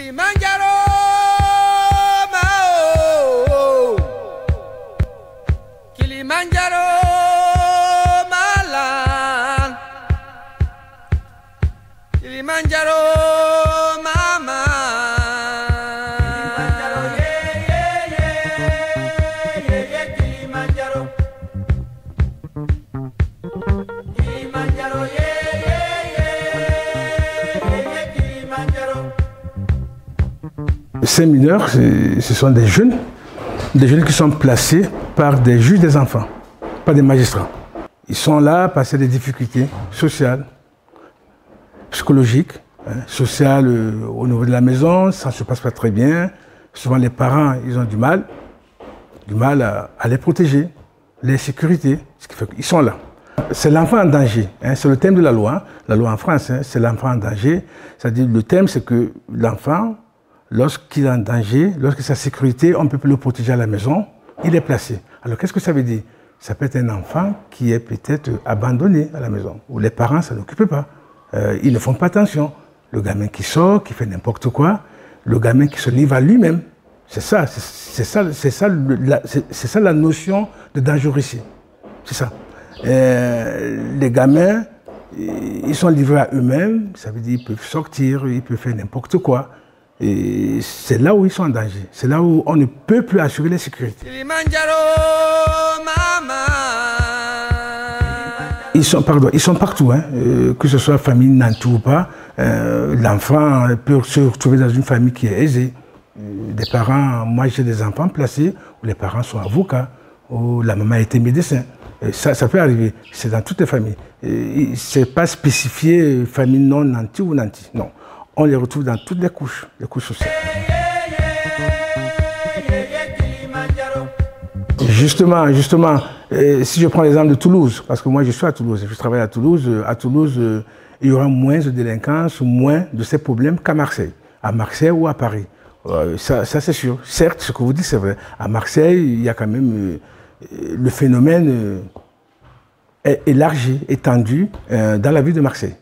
Kilimanjaro, Mao, Kilimanjaro, Malan, Kilimanjaro, Mama, Kilimanjaro, yeah, Kilimanjaro, Kilimanjaro, Ces mineurs, ce sont des jeunes qui sont placés par des juges des enfants, pas des magistrats. Ils sont là parce qu'il y a des difficultés sociales, psychologiques, sociales au niveau de la maison, ça ne se passe pas très bien. Souvent les parents, ils ont du mal à les protéger, les sécurités, ce qui fait qu'ils sont là. C'est l'enfant en danger, c'est le thème de la loi en France, c'est l'enfant en danger. C'est-à-dire le thème, c'est que l'enfant, lorsqu'il est en danger, lorsque sa sécurité, on ne peut plus le protéger à la maison, il est placé. Alors qu'est-ce que ça veut dire? Ça peut être un enfant qui est peut-être abandonné à la maison, où les parents ne s'en occupent pas. Ils ne font pas attention. Le gamin qui sort, qui fait n'importe quoi, le gamin qui se livre à lui-même. C'est ça la notion de danger ici. C'est ça. Les gamins, ils sont livrés à eux-mêmes, ça veut dire qu'ils peuvent sortir, ils peuvent faire n'importe quoi. Et c'est là où ils sont en danger. C'est là où on ne peut plus assurer la sécurité. Ils sont partout, que ce soit famille nantie ou pas. L'enfant peut se retrouver dans une famille qui est aisée. Des parents, moi j'ai des enfants placés où les parents sont avocats, où la maman a été médecin. Ça peut arriver, c'est dans toutes les familles. Ce n'est pas spécifié famille non nantie ou nantie, non. On les retrouve dans toutes les couches sociales. Justement, si je prends l'exemple de Toulouse, parce que moi je suis à Toulouse, je travaille à Toulouse, il y aura moins de délinquance, moins de ces problèmes qu'à Marseille. À Marseille ou à Paris. Ça c'est sûr. Certes, ce que vous dites c'est vrai. À Marseille, il y a quand même le phénomène est élargi, étendu dans la ville de Marseille.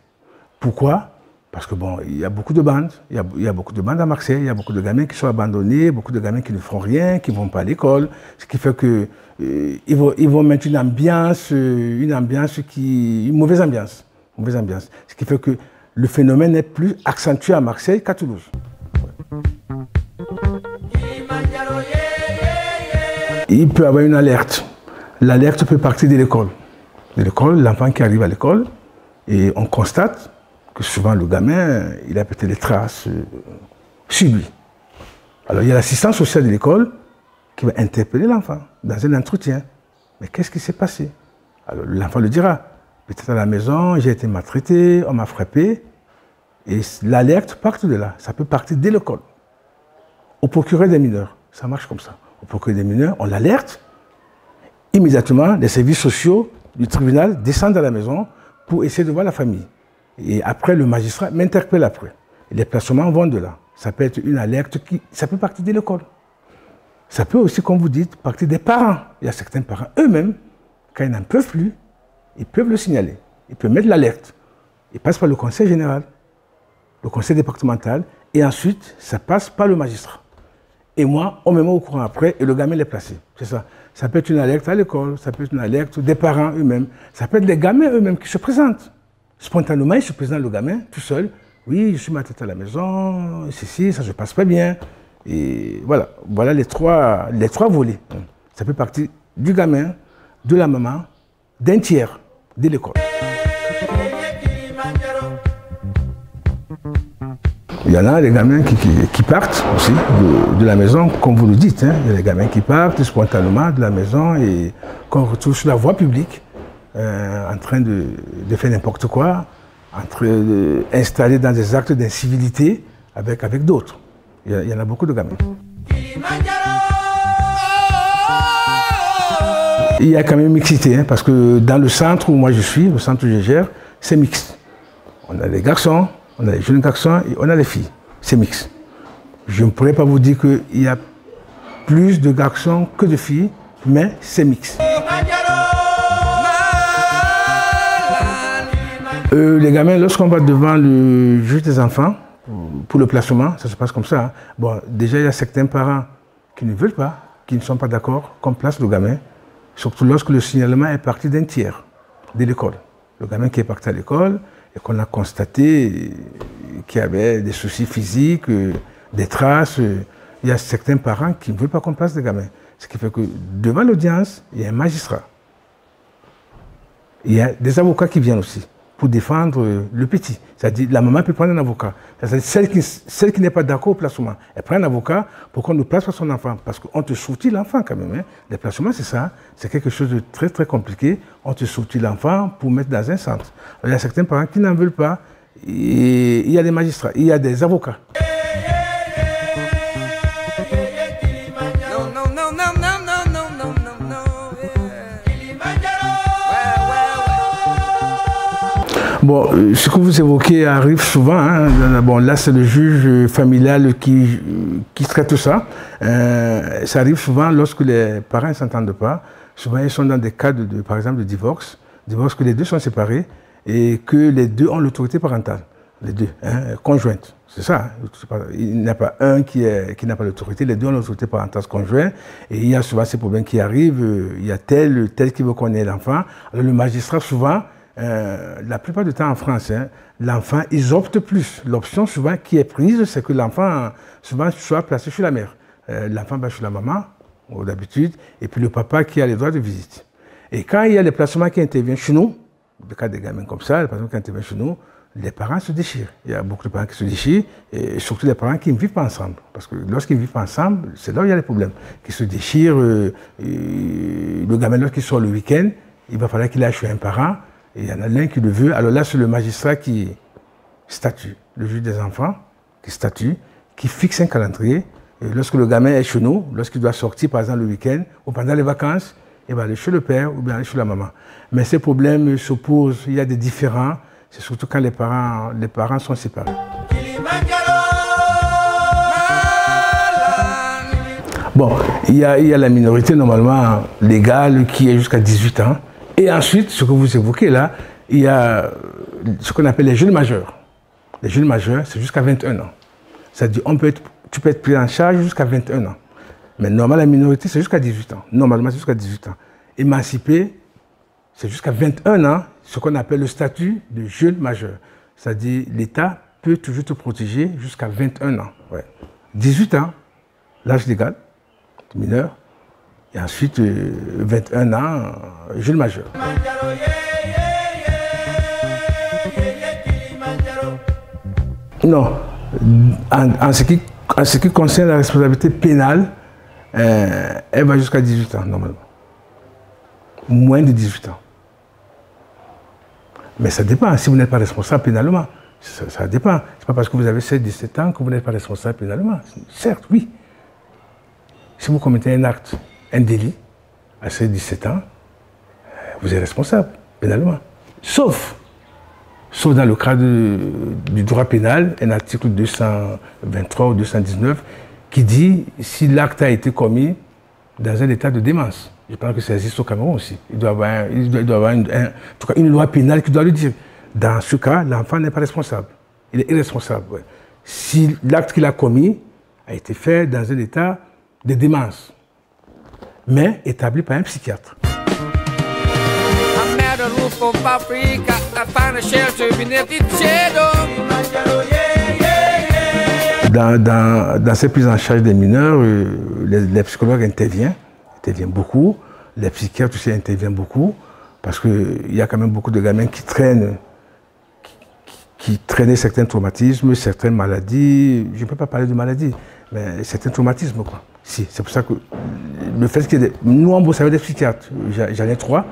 Pourquoi? Parce que bon, il y a beaucoup de bandes, il y a beaucoup de bandes à Marseille, il y a beaucoup de gamins qui sont abandonnés, beaucoup de gamins qui ne font rien, qui ne vont pas à l'école, ce qui fait que ils vont mettre une mauvaise ambiance, ce qui fait que le phénomène est plus accentué à Marseille qu'à Toulouse. Il peut y avoir une alerte. L'alerte peut partir de l'école. De l'école, l'enfant qui arrive à l'école, et on constate que souvent le gamin, il a peut-être des traces sur lui. Alors il y a l'assistance sociale de l'école qui va interpeller l'enfant dans un entretien. Mais qu'est-ce qui s'est passé? Alors l'enfant le dira. Peut-être à la maison, j'ai été maltraité, on m'a frappé. Et l'alerte part de là. Ça peut partir dès l'école. Au procureur des mineurs, ça marche comme ça. Au procureur des mineurs, on l'alerte. Immédiatement, les services sociaux du tribunal descendent à la maison pour essayer de voir la famille. Et après, le magistrat m'interpelle après. Et les placements vont de là. Ça peut être une alerte ça peut partir de l'école. Ça peut aussi, comme vous dites, partir des parents. Il y a certains parents eux-mêmes, quand ils n'en peuvent plus, ils peuvent le signaler. Ils peuvent mettre l'alerte. Ils passent par le conseil général, le conseil départemental, et ensuite, ça passe par le magistrat. Et moi, on me met au courant après, et le gamin est placé. C'est ça. Ça peut être une alerte à l'école, ça peut être une alerte des parents eux-mêmes, ça peut être les gamins eux-mêmes qui se présentent. Spontanément, il se présente le gamin, tout seul. Oui, je suis ma tête à la maison, ceci, ça ne se passe pas bien. Et voilà les trois volets. Ça peut partir du gamin, de la maman, d'un tiers, de l'école. Il y en a des gamins qui partent aussi de la maison, comme vous le dites. Il y a des gamins qui partent spontanément de la maison et qu'on retrouve sur la voie publique. En train de faire n'importe quoi, en train d'installer dans des actes d'incivilité avec d'autres. Il y en a beaucoup de gamins. Il y a quand même mixité, parce que dans le centre où moi je suis, le centre où je gère, c'est mixte. On a les garçons, on a les jeunes garçons et on a les filles. C'est mixte. Je ne pourrais pas vous dire qu'il y a plus de garçons que de filles, mais c'est mixte. Les gamins, lorsqu'on va devant le juge des enfants, pour le placement, ça se passe comme ça. Hein. Bon, déjà, il y a certains parents qui ne veulent pas, qui ne sont pas d'accord qu'on place le gamin, surtout lorsque le signalement est parti d'un tiers de l'école. Le gamin qui est parti à l'école et qu'on a constaté qu'il y avait des soucis physiques, des traces. Il y a certains parents qui ne veulent pas qu'on place le gamin. Ce qui fait que devant l'audience, il y a un magistrat. Il y a des avocats qui viennent aussi pour défendre le petit. C'est-à-dire la maman peut prendre un avocat. C'est-à-dire celle qui n'est pas d'accord au placement, elle prend un avocat pour qu'on ne place pas son enfant. Parce qu'on te sortit l'enfant quand même. Hein. Les placements, c'est ça. C'est quelque chose de très très compliqué. On te sortit l'enfant pour mettre dans un centre. Alors, il y a certains parents qui n'en veulent pas. Et il y a des magistrats, il y a des avocats. Bon, ce que vous évoquez arrive souvent. Hein. Bon, là, c'est le juge familial qui traite ça. Ça arrive souvent lorsque les parents ne s'entendent pas. Souvent, ils sont dans des cas, par exemple, de divorce que les deux sont séparés et que les deux ont l'autorité parentale, les deux, hein, conjointe. C'est ça. Hein. Il n'y a pas un qui n'a pas l'autorité, les deux ont l'autorité parentale conjointe. Et il y a souvent ces problèmes qui arrivent. Il y a tel qui veut qu'on ait l'enfant. Alors, le magistrat, souvent, la plupart du temps en France, hein, l'enfant, ils optent plus. L'option souvent qui est prise, c'est que l'enfant souvent soit placé chez la mère. L'enfant va chez la maman, d'habitude, et puis le papa qui a les droits de visite. Et quand il y a les placements qui interviennent chez nous, le cas des gamins comme ça, les placements qui interviennent chez nous, les parents se déchirent. Il y a beaucoup de parents qui se déchirent, et surtout les parents qui ne vivent pas ensemble. Parce que lorsqu'ils ne vivent pas ensemble, c'est là où il y a les problèmes. Qui se déchirent, le gamin lorsqu'il sort le week-end, il va falloir qu'il aille chez un parent. Et il y en a l'un qui le veut. Alors là, c'est le magistrat qui statue, le juge des enfants, qui statue, qui fixe un calendrier. Et lorsque le gamin est chez nous, lorsqu'il doit sortir, par exemple, le week-end, ou pendant les vacances, il va aller chez le père ou bien aller chez la maman. Mais ces problèmes se posent, il y a des différends, c'est surtout quand les parents sont séparés. Bon, il y a la minorité normalement légale qui est jusqu'à 18 ans. Et ensuite, ce que vous évoquez là, il y a ce qu'on appelle les jeunes majeurs. Les jeunes majeurs, c'est jusqu'à 21 ans. C'est-à-dire, tu peux être pris en charge jusqu'à 21 ans. Mais normalement, la minorité, c'est jusqu'à 18 ans. Normalement, c'est jusqu'à 18 ans. Émancipé, c'est jusqu'à 21 ans, ce qu'on appelle le statut de jeune majeur. C'est-à-dire, l'État peut toujours te protéger jusqu'à 21 ans. Ouais. 18 ans, l'âge légal, mineur. Et ensuite, 21 ans, jeune majeur. Non. En ce qui concerne la responsabilité pénale, elle va jusqu'à 18 ans, normalement. Moins de 18 ans. Mais ça dépend. Si vous n'êtes pas responsable pénalement, ça dépend. Ce n'est pas parce que vous avez 16-17 ans que vous n'êtes pas responsable pénalement. Certes, oui. Si vous commettez un acte, un délit, à 16-17 ans, vous êtes responsable pénalement. Sauf dans le cadre du droit pénal, un article 223 ou 219 qui dit si l'acte a été commis dans un état de démence. Je pense que ça existe au Cameroun aussi. Il doit y avoir une loi pénale qui doit le dire. Dans ce cas, l'enfant n'est pas responsable. Il est irresponsable. Ouais. Si l'acte qu'il a commis a été fait dans un état de démence, mais établi par un psychiatre. Dans ces prises en charge des mineurs, les psychologues interviennent beaucoup, les psychiatres aussi interviennent beaucoup, parce qu'il y a quand même beaucoup de gamins qui traînaient certains traumatismes, certaines maladies. Je ne peux pas parler de maladies, mais certains traumatismes, quoi. Si, c'est pour ça que le fait qu'il y ait nous, on bosse avec des psychiatres. J'en ai trois.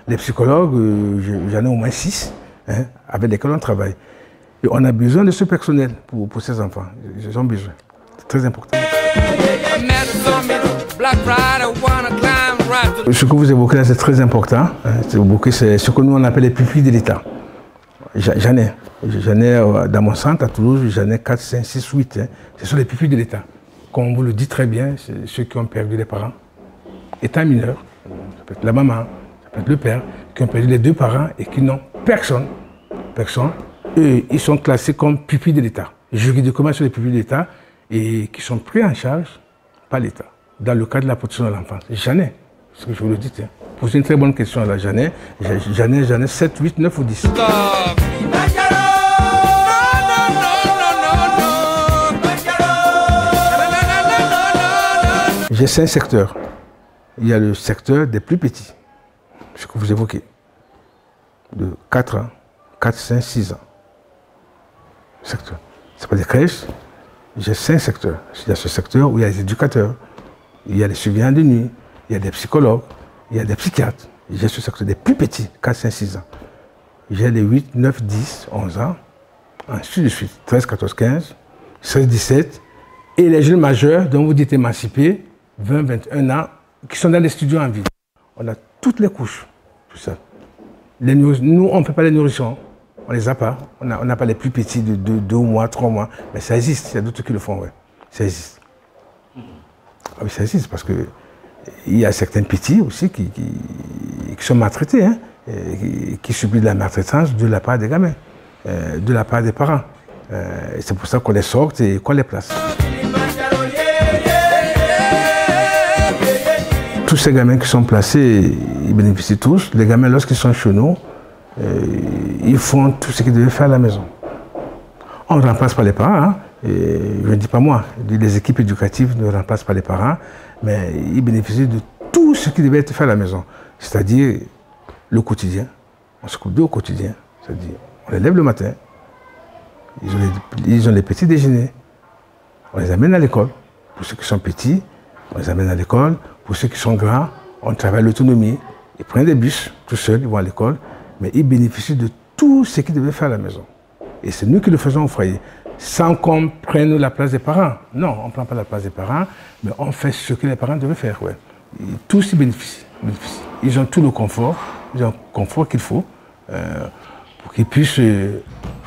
Les psychologues, j'en ai au moins 6, hein, avec lesquels on travaille. Et on a besoin de ce personnel pour ces enfants. Ils ont besoin. C'est très important. Ce que vous évoquez là, c'est très important. Hein, c'est ce que nous, on appelle les pupilles de l'État. J'en ai dans mon centre à Toulouse, j'en ai 4, 5, 6, 8. Hein. Ce sont les pupilles de l'État. Comme on vous le dit très bien, c'est ceux qui ont perdu les parents, étant mineurs, ça peut être la maman, ça peut être le père, qui ont perdu les deux parents et qui n'ont personne eux, ils sont classés comme pupilles de l'État. Juridiquement, ils sont des pupilles de l'État et qui sont pris en charge par l'État. Dans le cadre de la protection de l'enfance. J'en ai, ce que je vous le dis. Hein. Posez une très bonne question là, j'en ai 7, 8, 9 ou 10. J'ai 5 secteurs. Il y a le secteur des plus petits, ce que vous évoquez, de 4 ans, 4, 5, 6 ans. Secteur. Ce n'est pas des crèches. J'ai 5 secteurs. Il y a ce secteur où il y a les éducateurs, il y a les surveillants de nuit, il y a des psychologues, il y a des psychiatres. J'ai ce secteur des plus petits, 4, 5, 6 ans. J'ai les 8, 9, 10, 11 ans, ainsi de suite, 13, 14, 15, 16, 17, et les jeunes majeurs dont vous dites émancipés, 20, 21 ans, qui sont dans les studios en ville. On a toutes les couches, tout ça. Nous, on ne fait pas les nourrissons, on ne les a pas. On n'a pas les plus petits de 2 mois, 3 mois, mais ça existe, il y a d'autres qui le font, ouais. Ça existe. Ah oui, ça existe, parce qu'il y a certains petits aussi qui sont maltraités, hein, qui subissent de la maltraitance de la part des gamins, de la part des parents. C'est pour ça qu'on les sorte et qu'on les place. Tous ces gamins qui sont placés, ils bénéficient tous. Les gamins, lorsqu'ils sont chez nous, ils font tout ce qu'ils devaient faire à la maison. On ne remplace pas les parents, hein. Je ne dis pas moi, les équipes éducatives ne remplacent pas les parents, mais ils bénéficient de tout ce qui devait être fait à la maison. C'est-à-dire le quotidien. On s'occupe d'eux au quotidien. C'est-à-dire, on les lève le matin, ils ont les petits déjeuners, on les amène à l'école. Pour ceux qui sont petits, on les amène à l'école. Pour ceux qui sont grands, on travaille l'autonomie. Ils prennent des bus tout seuls, ils vont à l'école, mais ils bénéficient de tout ce qu'ils devaient faire à la maison. Et c'est nous qui le faisons au foyer, sans qu'on prenne la place des parents. Non, on ne prend pas la place des parents, mais on fait ce que les parents devaient faire. Ouais. Et tous y bénéficient. Ils ont tout le confort, ils ont le confort qu'il faut pour qu'ils puissent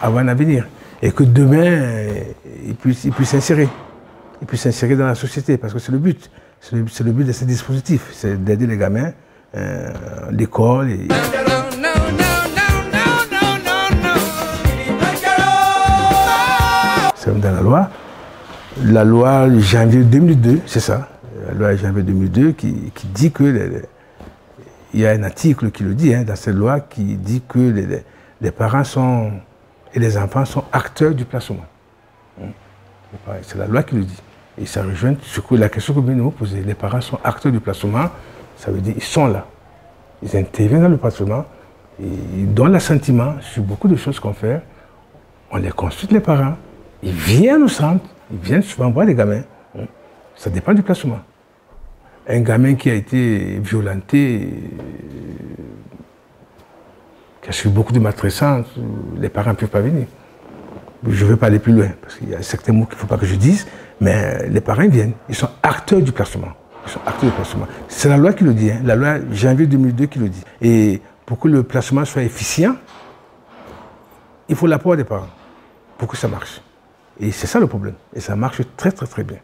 avoir un avenir. Et que demain, ils puissent s'insérer. Ils puissent s'insérer dans la société, parce que c'est le but. C'est le but de ces dispositifs, c'est d'aider les gamins, l'école. C'est dans la loi. La loi janvier 2002, c'est ça. La loi janvier 2002 qui dit que... il y a un article qui le dit, hein, dans cette loi, qui dit que les parents et les enfants sont acteurs du placement. C'est la loi qui le dit. Et ça rejoint la question que vous venez de me poser. Les parents sont acteurs du placement, ça veut dire qu'ils sont là. Ils interviennent dans le placement, ils donnent l'assentiment sur beaucoup de choses qu'on fait. On les consulte, les parents, ils viennent au centre, ils viennent souvent voir les gamins. Ça dépend du placement. Un gamin qui a été violenté, qui a subi beaucoup de maltraitance, les parents ne peuvent pas venir. Je ne veux pas aller plus loin, parce qu'il y a certains mots qu'il ne faut pas que je dise, mais les parents viennent, ils sont acteurs du placement. Ils sont acteurs du placement. C'est la loi qui le dit, hein, la loi janvier 2002 qui le dit. Et pour que le placement soit efficient, il faut l'apport des parents pour que ça marche. Et c'est ça le problème. Et ça marche très très très bien.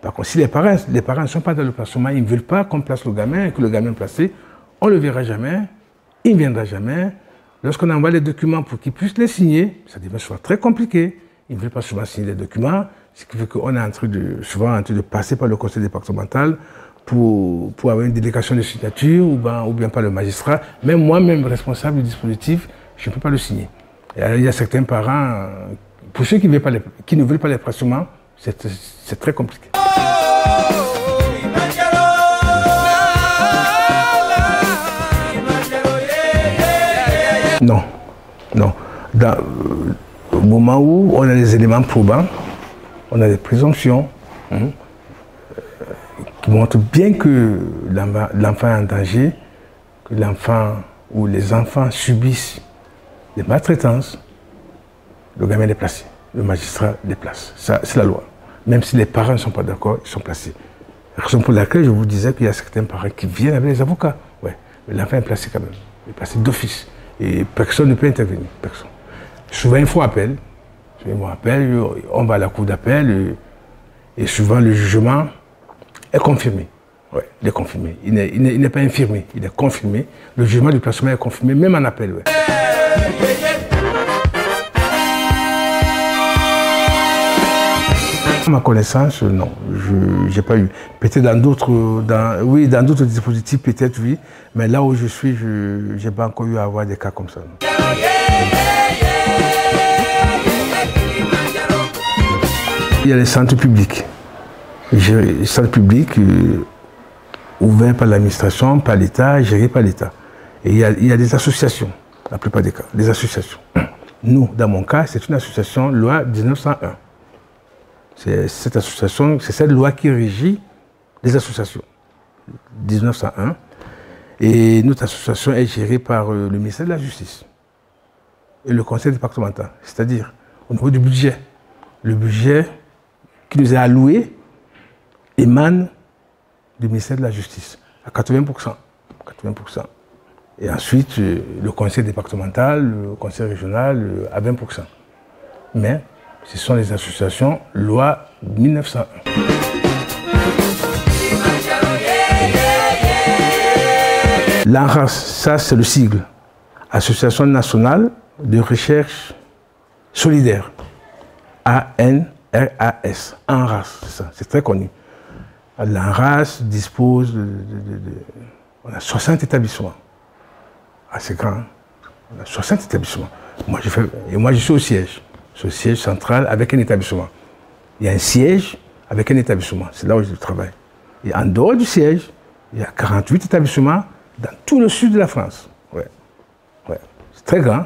Par contre, si les parents ne sont pas dans le placement, ils ne veulent pas qu'on place le gamin, que le gamin est placé, on ne le verra jamais, il ne viendra jamais. Lorsqu'on envoie les documents pour qu'ils puissent les signer, ça devient souvent très compliqué. Ils ne veulent pas souvent signer les documents, ce qui fait qu'on est souvent en train de passer par le conseil départemental pour avoir une délégation de signature ou bien par le magistrat. Même moi-même, responsable du dispositif, je ne peux pas le signer. Et alors, il y a certains parents, pour ceux qui ne veulent pas les placements, c'est très compliqué. Non, non. Au moment où on a des éléments probants, on a des présomptions qui montrent bien que l'enfant est en danger, que l'enfant ou les enfants subissent des maltraitances, le gamin est placé, le magistrat les place. Ça, c'est la loi. Même si les parents ne sont pas d'accord, ils sont placés. La raison pour laquelle je vous disais qu'il y a certains parents qui viennent avec les avocats. Ouais, mais l'enfant est placé quand même. Il est placé d'office. Et personne ne peut intervenir. Personne. Souvent, il faut appel. On va à la cour d'appel et souvent le jugement est confirmé. Ouais, il est confirmé. Il n'est pas infirmé, il est confirmé. Le jugement du placement est confirmé, même en appel. Ouais. À ma connaissance, non, je n'ai pas eu. Peut-être dans d'autres dispositifs, peut-être oui, mais là où je suis, je n'ai pas encore eu à avoir des cas comme ça. Il y a les centres publics. Les centres publics ouverts par l'administration, par l'État, gérés par l'État. Et il y a des associations, la plupart des cas, des associations. Nous, dans mon cas, c'est une association loi 1901. C'est cette association, c'est cette loi qui régit les associations. 1901. Et notre association est gérée par le ministère de la Justice et le conseil départemental. C'est-à-dire, au niveau du budget, le budget qui nous est alloué émane du ministère de la Justice à 80%. 80%. Et ensuite, le conseil départemental, le conseil régional à 20%. Mais ce sont les associations loi 1901. L'ANRAS, ça c'est le sigle. Association nationale de recherche solidaire. ANRAS. ANRAS, c'est ça, c'est très connu. L'ANRAS dispose on a 60 établissements. Assez grand. On a 60 établissements. Moi, je suis au siège. C'est au siège central avec un établissement. Il y a un siège avec un établissement. C'est là où je travaille. Et en dehors du siège, il y a 48 établissements dans tout le sud de la France. Ouais. Ouais. C'est très grand.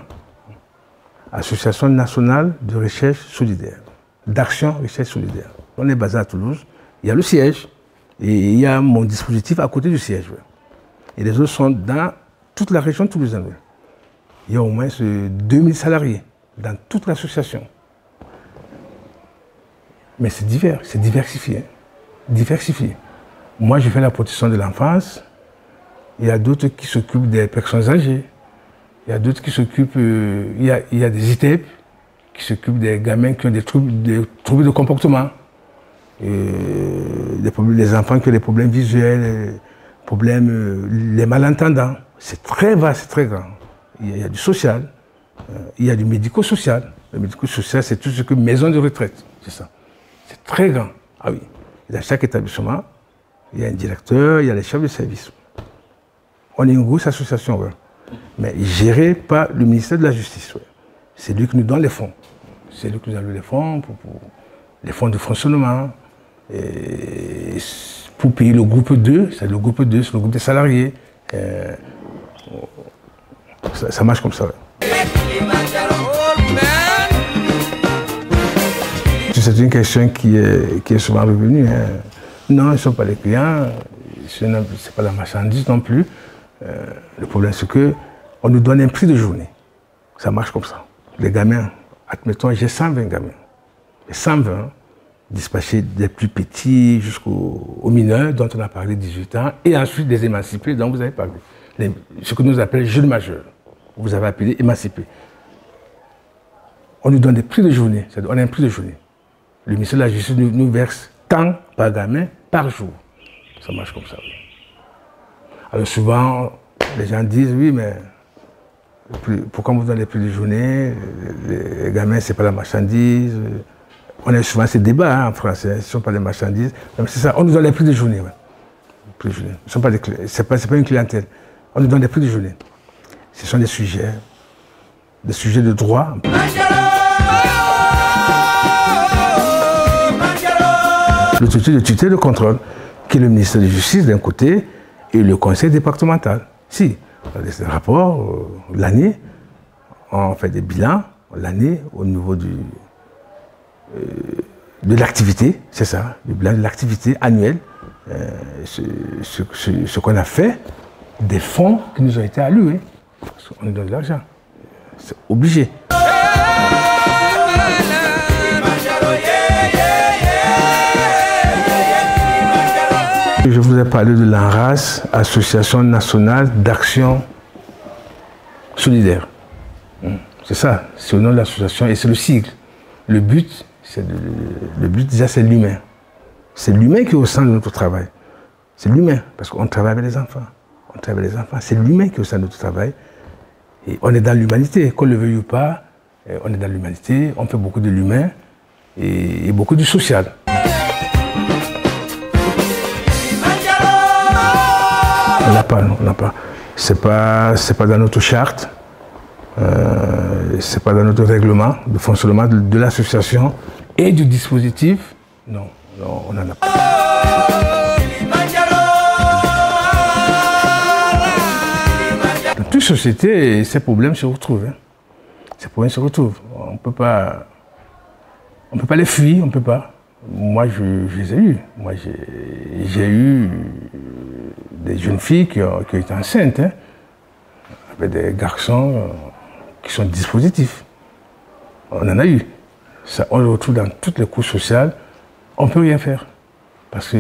Association nationale de recherche solidaire. D'action recherche solidaire. On est basé à Toulouse. Il y a le siège. Et il y a mon dispositif à côté du siège. Ouais. Et les autres sont dans toute la région toulousaine. Il y a au moins 2000 salariés dans toute l'association. Mais c'est divers, c'est diversifié. Diversifié. Moi, je fais la protection de l'enfance. Il y a d'autres qui s'occupent des personnes âgées. Il y a d'autres qui s'occupent... il y a des ITEP qui s'occupent des gamins qui ont des troubles de comportement. Des enfants qui ont des problèmes visuels, les malentendants. C'est très vaste, c'est très grand. Il y a du social, il y a du médico-social. Le médico-social, c'est tout ce que maison de retraite, c'est ça. C'est très grand. Ah oui. Et dans chaque établissement, il y a un directeur, il y a les chefs de service. On est une grosse association, ouais. Mais gérée par le ministère de la Justice. Ouais. C'est lui qui nous donne les fonds. C'est lui qui nous alloue les fonds pour les fonds de fonctionnement. Et pour payer le groupe 2, c'est le groupe 2, c'est le groupe des salariés. Ça marche comme ça. Ouais. C'est une question qui est souvent revenue. Hein. Non, ils ne sont pas les clients, ce n'est pas la marchandise non plus. Le problème, c'est qu'on nous donne un prix de journée. Ça marche comme ça. Les gamins, admettons, j'ai 120 gamins. Et 120 dispatchés des plus petits jusqu'aux mineurs, dont on a parlé 18 ans, et ensuite des émancipés dont vous avez parlé. Ce que nous appelons jeunes majeurs. Vous avez appelé émancipés. On nous donne des prix de journée. C'est-à-dire, on a un prix de journée. Le ministère de la Justice nous verse tant par gamin par jour. Ça marche comme ça. Oui. Alors souvent, les gens disent, oui, mais pourquoi on vous donne les prix de journée? Les gamins, ce n'est pas la marchandise. On a souvent ces débats hein, en français, ce ne sont pas des marchandises. C'est ça, on nous donne les prix de journée. Ouais. Prix de journée. Ce n'est pas une clientèle. On nous donne des prix de journée. Ce sont des sujets de droit. L'autorité de tutelle et de contrôle, qui est le ministère de la Justice d'un côté et le conseil départemental. Si, on a des rapports l'année, on fait des bilans l'année au niveau de l'activité, c'est ça, le bilan de l'activité annuelle, ce qu'on a fait, des fonds qui nous ont été alloués. Parce qu'on nous donne de l'argent. C'est obligé. Je vous ai parlé de l'ANRAS, Association nationale d'action solidaire. C'est ça, c'est le nom de l'association et c'est le sigle. Le but, déjà, c'est l'humain. C'est l'humain qui est au centre de notre travail. C'est l'humain, parce qu'on travaille avec les enfants. On travaille avec les enfants. C'est l'humain qui est au centre de notre travail. Et on est dans l'humanité, qu'on le veuille ou pas, on est dans l'humanité, on fait beaucoup de l'humain. et beaucoup du social. On n'a pas, non, on n'a pas. C'est pas dans notre charte, c'est pas dans notre règlement de fonctionnement de l'association et du dispositif. Non, non, on n'en a pas. Dans toute société, ces problèmes se retrouvent. Hein. Ces problèmes se retrouvent. On ne peut pas les fuir, on ne peut pas. Moi, je les ai eus. Moi, j'ai eu des jeunes filles qui ont été enceintes, hein, avec des garçons qui sont dispositifs. On en a eu. Ça, on le retrouve dans toutes les couches sociales. On ne peut rien faire. Parce que,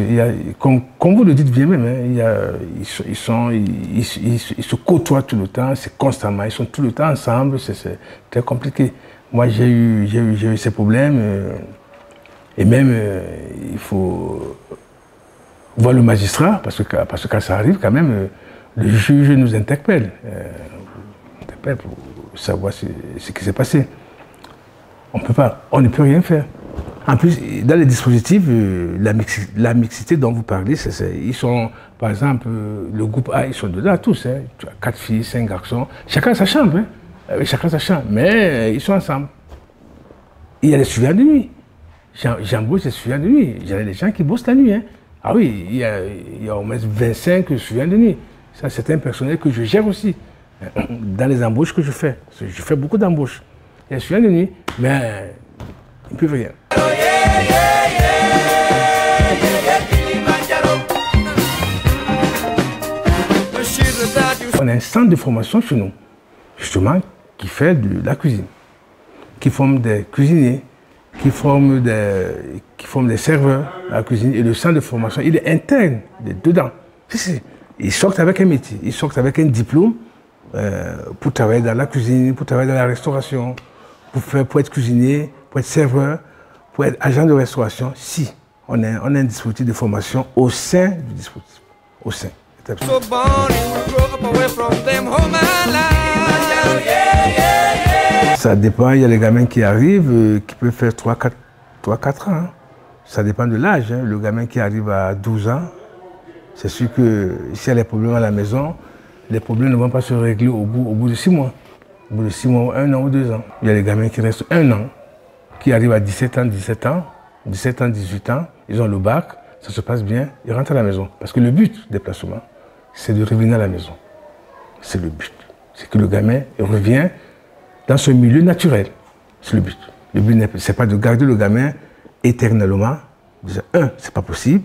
comme vous le dites bien même, hein, ils se côtoient tout le temps, c'est constamment, ils sont tout le temps ensemble, c'est très compliqué. Moi, j'ai eu ces problèmes. Et même, il faut voir le magistrat, parce que quand ça arrive, quand même, le juge nous interpelle. Pour savoir ce qui s'est passé. On peut pas, on ne peut rien faire. En plus, dans les dispositifs, la mixité dont vous parlez, ils sont, par exemple, le groupe A, ils sont dedans tous. Hein. Tu as 4 filles, 5 garçons, chacun sa chambre. Hein. Chacun sa chambre, mais ils sont ensemble. Il y a les suivants de nuit. J'embauche des suivants de nuit. Il y a des gens qui bossent la nuit. Hein. Ah oui, il y a au moins 25 suivants de nuit. Ça, c'est un personnel que je gère aussi. Dans les embauches que je fais. Je fais beaucoup d'embauches. Il y a des suivants de nuit, mais ils ne peuvent rien. On a un centre de formation chez nous, justement, qui fait de la cuisine, qui forme des cuisiniers, qui forme des serveurs à la cuisine. Et le centre de formation, il est interne, il est dedans. Ils sortent avec un métier, ils sortent avec un diplôme pour travailler dans la cuisine, pour travailler dans la restauration, pour être cuisinier, pour être serveur, pour être agent de restauration. Si, on a un dispositif de formation au sein du dispositif, au sein. Ça dépend, il y a les gamins qui arrivent, qui peuvent faire 3-4 ans. Hein. Ça dépend de l'âge. Hein. Le gamin qui arrive à 12 ans, c'est sûr que s'il y a des problèmes à la maison, les problèmes ne vont pas se régler au bout de 6 mois. Au bout de 6 mois, 1 an ou 2 ans. Il y a les gamins qui restent 1 an, qui arrivent à 17 ans, 18 ans, ils ont le bac, ça se passe bien, ils rentrent à la maison. Parce que le but des placements, c'est de revenir à la maison. C'est le but. C'est que le gamin revient dans ce milieu naturel. C'est le but. Le but, ce n'est pas de garder le gamin éternellement. Déjà, 1, ce n'est pas possible.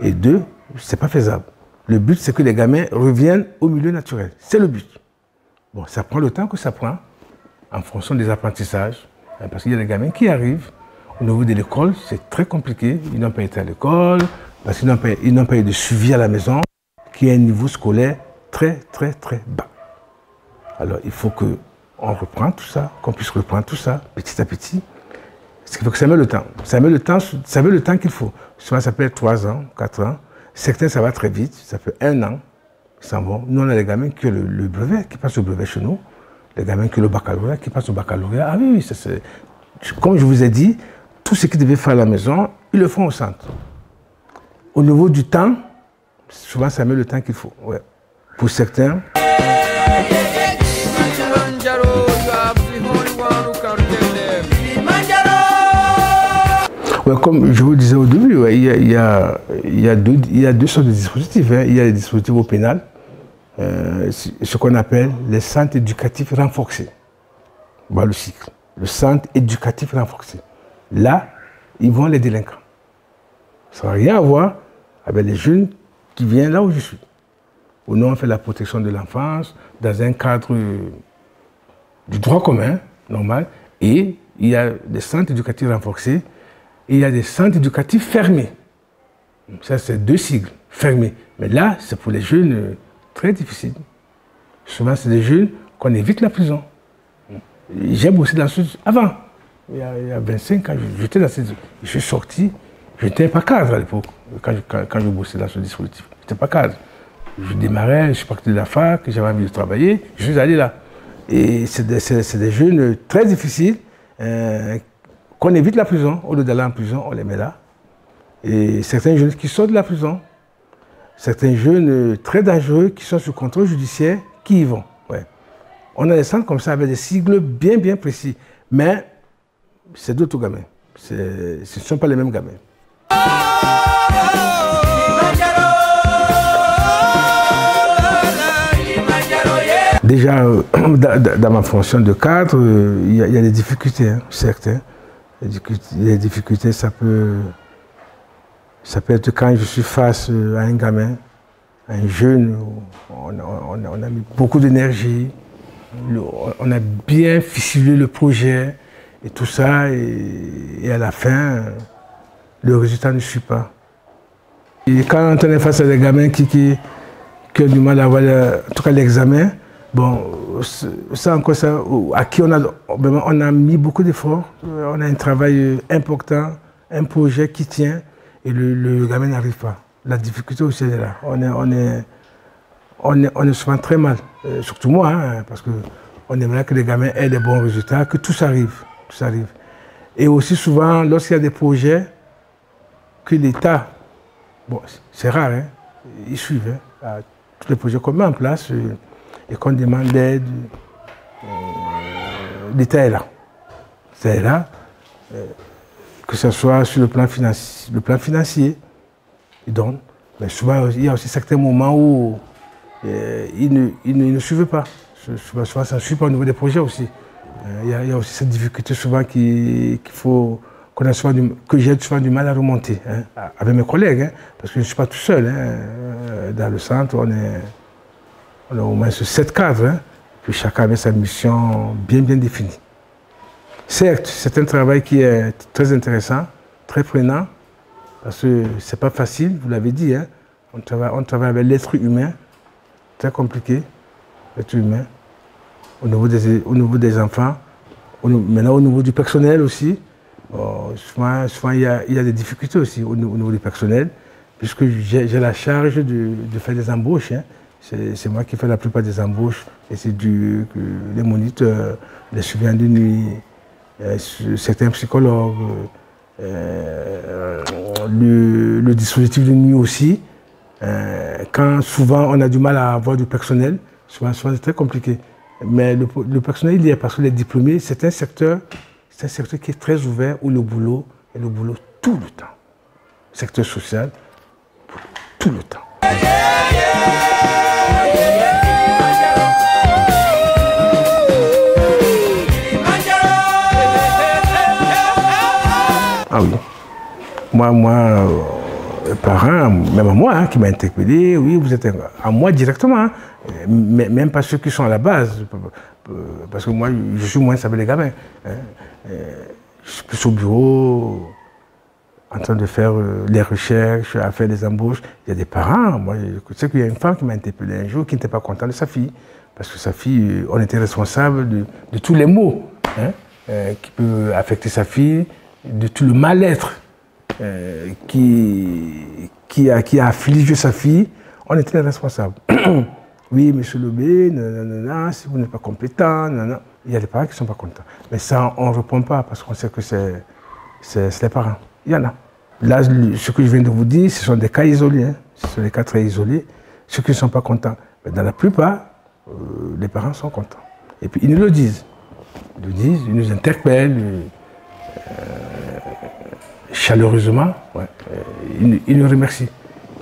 Et 2, ce n'est pas faisable. Le but, c'est que les gamins reviennent au milieu naturel. C'est le but. Bon, ça prend le temps que ça prend, en fonction des apprentissages. Parce qu'il y a des gamins qui arrivent au niveau de l'école, c'est très compliqué. Ils n'ont pas été à l'école, parce qu'ils n'ont pas eu de suivi à la maison, qui est un niveau scolaire très, très, très bas. Alors, il faut qu'on reprenne tout ça, qu'on puisse reprendre tout ça, petit à petit. Ce qui fait que ça met le temps. Ça met le temps qu'il faut. Souvent, ça peut être 3 ans, 4 ans. Certains, ça va très vite. Ça fait 1 an. Ils s'en vont. Nous, on a les gamins qui ont le brevet, qui passent au brevet chez nous. Les gamins qui ont le baccalauréat, qui passent au baccalauréat. Ah oui, comme je vous ai dit, tout ce qu'ils devaient faire à la maison, ils le font au centre. Au niveau du temps, souvent, ça met le temps qu'il faut. Ouais. Pour certains... Ouais, comme je vous disais au début, ouais, il y a 2 sortes de dispositifs. Hein. Il y a les dispositifs au pénal, ce qu'on appelle les centres éducatifs renforcés. Voilà le cycle. Le centre éducatif renforcé. Là, ils vont les délinquants. Ça n'a rien à voir avec les jeunes qui viennent là où je suis. Où nous, on fait la protection de l'enfance dans un cadre du droit commun, normal. Et il y a des centres éducatifs renforcés. Et il y a des centres éducatifs fermés. Ça, c'est 2 sigles, fermés. Mais là, c'est pour les jeunes très difficiles. Souvent, c'est des jeunes qu'on évite la prison. J'ai bossé dans ce... Avant, il y a 25 ans, j'étais dans ce... Je suis sorti, je n'étais pas cadre à l'époque, quand je bossais dans ce dispositif. Je n'étais pas cadre. Je démarrais, je suis parti de la fac, j'avais envie de travailler, je suis allé là. Et c'est des jeunes très difficiles, qu'on évite la prison. Au lieu d'aller en prison, on les met là. Et certains jeunes qui sortent de la prison, certains jeunes très dangereux qui sont sous contrôle judiciaire, qui y vont. Ouais. On a des centres comme ça avec des sigles bien précis. Mais c'est d'autres gamins. Ce ne sont pas les mêmes gamins. Déjà, dans ma fonction de cadre, il y a des difficultés, hein, certes. Hein. Les difficultés, ça peut être quand je suis face à un gamin, à un jeune, on a mis beaucoup d'énergie, on a bien ficelé le projet et tout ça, et à la fin, le résultat ne suit pas. Et quand on est face à des gamins qui ont du mal à avoir, en tout cas l'examen, bon, ça encore, ça, à qui on a mis beaucoup d'efforts, on a un travail important, un projet qui tient, et le gamin n'arrive pas. La difficulté aussi est là. On est souvent très mal, surtout moi, hein, parce qu'on aimerait que les gamins aient des bons résultats, que tout s'arrive. Et aussi souvent, lorsqu'il y a des projets, que l'État, bon, c'est rare, hein, ils suivent hein, tous les projets qu'on met en place et qu'on demande d'aide, l'État est là. L'État est là, que ce soit sur le plan financier, il donne. Mais souvent, il y a aussi certains moments où ils ne suivent pas. Souvent, ça ne suit pas au niveau des projets aussi. Il y a aussi cette difficulté souvent que j'ai souvent du mal à remonter hein, avec mes collègues, hein, parce que je ne suis pas tout seul. Hein, dans le centre, on est au moins sur 7 cadres, hein, puis chacun avait sa mission bien définie. Certes, c'est un travail qui est très intéressant, très prenant, parce que ce n'est pas facile, vous l'avez dit, hein, on travaille avec l'être humain, très compliqué, l'être humain. Au niveau des enfants, maintenant au niveau du personnel aussi, souvent il y a des difficultés aussi au niveau du personnel, puisque j'ai la charge de faire des embauches. Hein. C'est moi qui fais la plupart des embauches, et c'est les moniteurs, les surveillants de nuit, certains psychologues, le dispositif de nuit aussi. Quand souvent on a du mal à avoir du personnel, souvent c'est très compliqué. Mais le personnel, il y a parce que les diplômés, c'est un secteur qui est très ouvert où le boulot est le boulot tout le temps. Secteur social, tout le temps. Ah oui. Moi, parents, même à moi, hein, qui m'a interpellé, oui, vous êtes à moi directement, hein, mais même pas ceux qui sont à la base, parce que moi, je suis moins avec les gamins. Hein, je suis plus au bureau, en train de faire les recherches, à faire des embauches. Il y a des parents, moi, je sais qu'il y a une femme qui m'a interpellé un jour, qui n'était pas contente de sa fille, parce que sa fille, on était responsable de tous les maux hein, qui peuvent affecter sa fille, de tout le mal-être qui a affligé sa fille, on était les responsables. Oui, monsieur Lobé, si vous n'êtes pas compétent, il y a des parents qui ne sont pas contents. Mais ça, on ne répond pas parce qu'on sait que c'est les parents. Il y en a. Là, ce que je viens de vous dire, ce sont des cas isolés. Hein. Ce sont des cas très isolés. Ceux qui ne sont pas contents. Mais dans la plupart, les parents sont contents. Et puis, ils nous le disent. Ils nous interpellent. Chaleureusement, ouais, il nous remercie.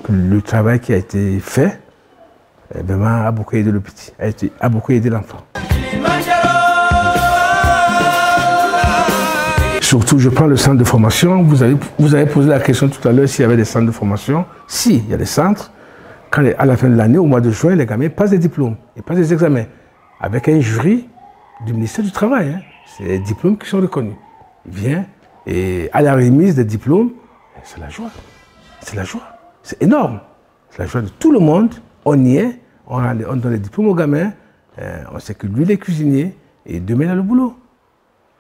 Le travail qui a été fait vraiment a beaucoup aidé le petit, a beaucoup aidé l'enfant. Surtout, je prends le centre de formation. Vous avez posé la question tout à l'heure s'il y avait des centres de formation. Si, il y a des centres. Quand, à la fin de l'année, au mois de juin, les gamins passent des diplômes, ils passent des examens avec un jury du ministère du Travail. Hein. C'est les diplômes qui sont reconnus. Il vient. Et à la remise des diplômes, c'est la joie. C'est la joie. C'est énorme. C'est la joie de tout le monde. On y est. On donne les diplômes aux gamins. On sait que lui, il est cuisinier. Et demain, il a le boulot.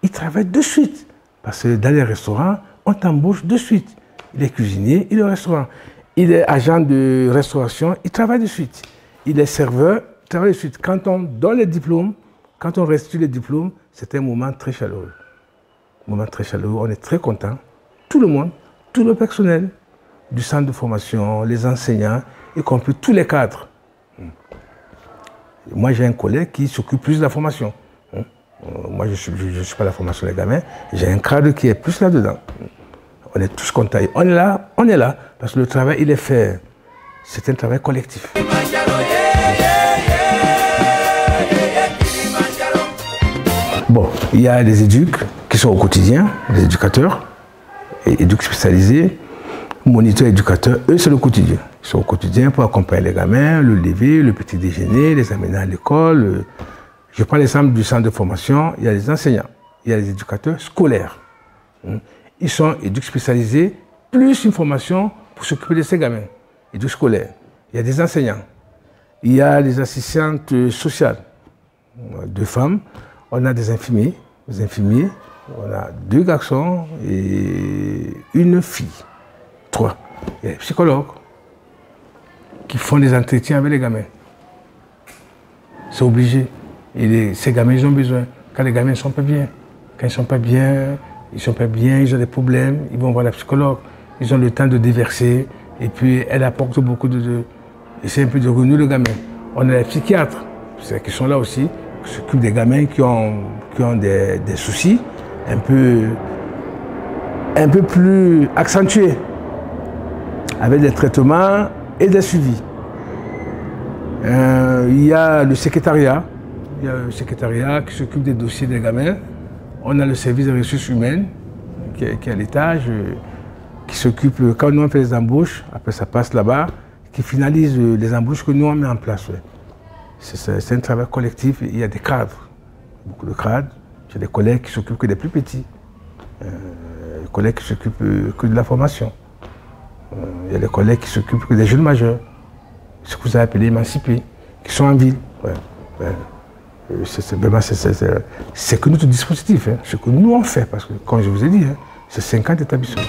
Il travaille de suite. Parce que dans les restaurants, on t'embauche de suite. Il est cuisinier, il est au restaurant. Il est agent de restauration, il travaille de suite. Il est serveur, il travaille de suite. Quand on donne les diplômes, quand on restitue les diplômes, c'est un moment très chaleureux. moment très chaleureux, on est très content. Tout le monde, tout le personnel du centre de formation, les enseignants, y compris tous les cadres. Moi, j'ai un collègue qui s'occupe plus de la formation. Moi, je ne suis pas la formation des gamins. J'ai un cadre qui est plus là-dedans. On est tous contents. On est là, parce que le travail, il est fait. C'est un travail collectif. Bon, il y a des éducs qui sont au quotidien, les éducateurs, et éducs spécialisés, moniteurs éducateurs, eux c'est le quotidien. Ils sont au quotidien pour accompagner les gamins, le lever, le petit déjeuner, les amener à l'école. Je prends l'exemple du centre de formation, il y a les enseignants, il y a les éducateurs scolaires. Ils sont éducs spécialisés, plus une formation pour s'occuper de ces gamins, éducs scolaires. Il y a des enseignants, il y a les assistantes sociales, 2 femmes. On a des infirmiers, on a 2 garçons et 1 fille, 3. Il y a les psychologues qui font des entretiens avec les gamins. C'est obligé. Et ces gamins, ils ont besoin. Quand les gamins ne sont pas bien, quand ils ne sont pas bien, ils ont des problèmes, ils vont voir la psychologue. Ils ont le temps de déverser et puis elle apporte beaucoup de... essaie un peu de renouer le gamin. On a les psychiatres, qui sont là aussi, qui s'occupent des gamins qui ont des soucis un peu plus accentués, avec des traitements et des suivis. Il y a le secrétariat, qui s'occupe des dossiers des gamins. On a le service des ressources humaines qui est à l'étage, qui s'occupe, quand nous on fait les embauches, après ça passe là-bas, qui finalise les embauches que nous on met en place. Ouais. C'est un travail collectif, il y a des cadres, beaucoup de cadres. J'ai des collègues qui s'occupent que des plus petits, des collègues qui s'occupent que de la formation. Il y a des collègues qui s'occupent que des jeunes majeurs, ce que vous avez appelé émancipés, qui sont en ville. Ouais. C'est que notre dispositif, hein, ce que nous on fait, parce que, comme je vous ai dit, hein, c'est 50 établissements.